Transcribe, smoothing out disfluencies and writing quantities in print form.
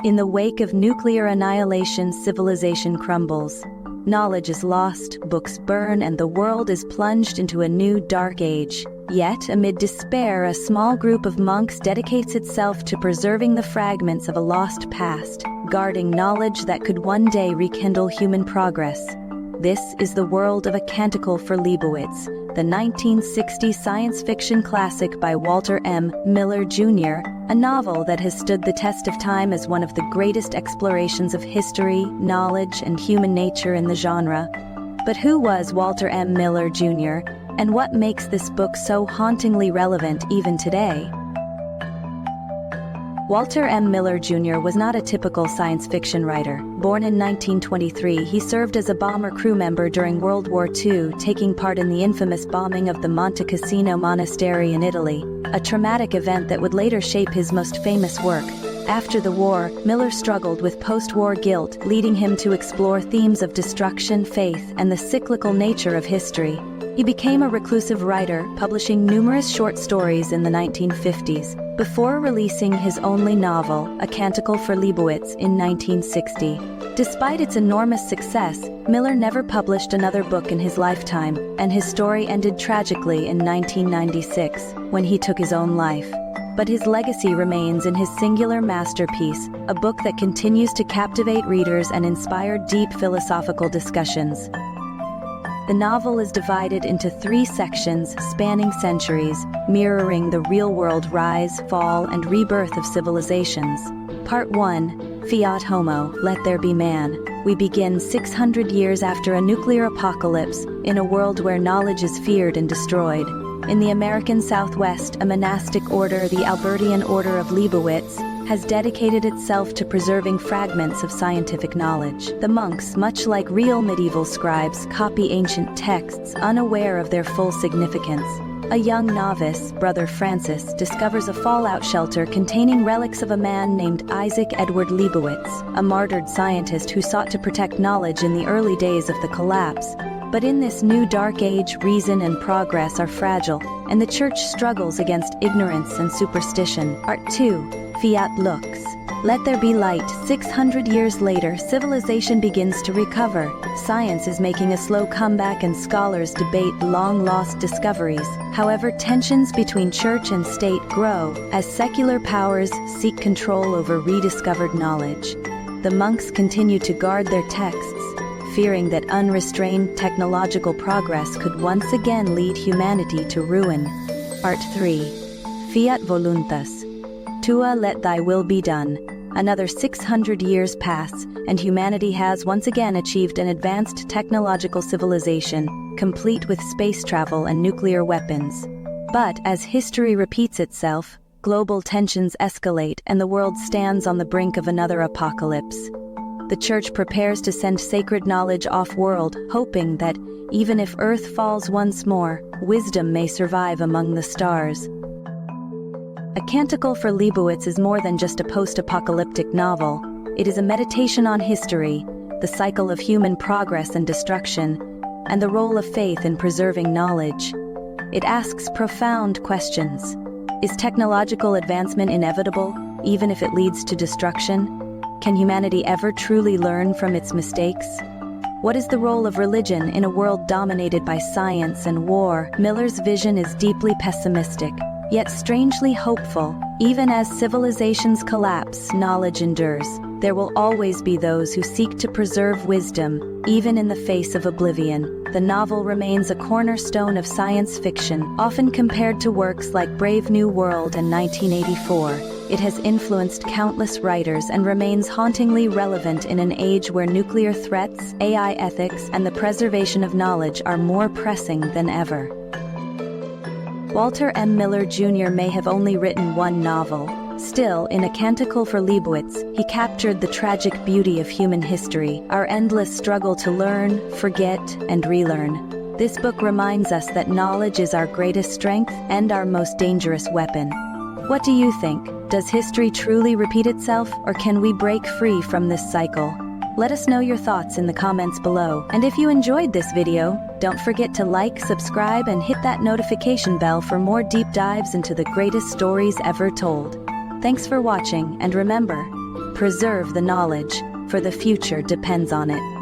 In the wake of nuclear annihilation, civilization crumbles. Knowledge is lost, books burn, and the world is plunged into a new dark age. Yet, amid despair, a small group of monks dedicates itself to preserving the fragments of a lost past, guarding knowledge that could one day rekindle human progress. This is the world of A Canticle for Leibowitz, the 1960 science fiction classic by Walter M. Miller, Jr., a novel that has stood the test of time as one of the greatest explorations of history, knowledge, and human nature in the genre. But who was Walter M. Miller, Jr., and what makes this book so hauntingly relevant even today? Walter M. Miller, Jr. was not a typical science fiction writer. Born in 1923, he served as a bomber crew member during World War II, taking part in the infamous bombing of the Monte Cassino Monastery in Italy, a traumatic event that would later shape his most famous work. After the war, Miller struggled with post-war guilt, leading him to explore themes of destruction, faith, and the cyclical nature of history. He became a reclusive writer, publishing numerous short stories in the 1950s, before releasing his only novel, A Canticle for Leibowitz, in 1960. Despite its enormous success, Miller never published another book in his lifetime, and his story ended tragically in 1996, when he took his own life. But his legacy remains in his singular masterpiece, a book that continues to captivate readers and inspire deep philosophical discussions. The novel is divided into 3 sections spanning centuries, mirroring the real-world rise, fall, and rebirth of civilizations. Part 1, Fiat Homo, Let There Be Man. We begin 600 years after a nuclear apocalypse, in a world where knowledge is feared and destroyed. In the American Southwest, a monastic order, the Albertian Order of Leibowitz, has dedicated itself to preserving fragments of scientific knowledge. The monks, much like real medieval scribes, copy ancient texts, unaware of their full significance. A young novice, Brother Francis, discovers a fallout shelter containing relics of a man named Isaac Edward Leibowitz, a martyred scientist who sought to protect knowledge in the early days of the collapse. But in this new dark age, reason and progress are fragile, and the church struggles against ignorance and superstition. Part 2, Fiat Lux. Let there be light. 600 years later, civilization begins to recover. Science is making a slow comeback and scholars debate long-lost discoveries. However, tensions between church and state grow as secular powers seek control over rediscovered knowledge. The monks continue to guard their texts, fearing that unrestrained technological progress could once again lead humanity to ruin. Part 3, Fiat Voluntas. Tua, let thy will be done. Another 600 years pass, and humanity has once again achieved an advanced technological civilization, complete with space travel and nuclear weapons. But as history repeats itself, global tensions escalate and the world stands on the brink of another apocalypse. The church prepares to send sacred knowledge off-world, hoping that, even if Earth falls once more, wisdom may survive among the stars. A Canticle for Leibowitz is more than just a post-apocalyptic novel. It is a meditation on history, the cycle of human progress and destruction, and the role of faith in preserving knowledge. It asks profound questions. Is technological advancement inevitable, even if it leads to destruction? Can humanity ever truly learn from its mistakes? What is the role of religion in a world dominated by science and war? Miller's vision is deeply pessimistic, yet strangely hopeful. Even as civilizations collapse, knowledge endures. There will always be those who seek to preserve wisdom, even in the face of oblivion. The novel remains a cornerstone of science fiction, often compared to works like Brave New World and 1984. It has influenced countless writers and remains hauntingly relevant in an age where nuclear threats, AI ethics, and the preservation of knowledge are more pressing than ever. Walter M. Miller, Jr. may have only written one novel. Still, in A Canticle for Leibowitz, he captured the tragic beauty of human history, our endless struggle to learn, forget, and relearn. This book reminds us that knowledge is our greatest strength and our most dangerous weapon. What do you think? Does history truly repeat itself, or can we break free from this cycle? Let us know your thoughts in the comments below. And if you enjoyed this video, don't forget to like, subscribe, and hit that notification bell for more deep dives into the greatest stories ever told. Thanks for watching, and remember, Preserve the knowledge, for the future depends on it.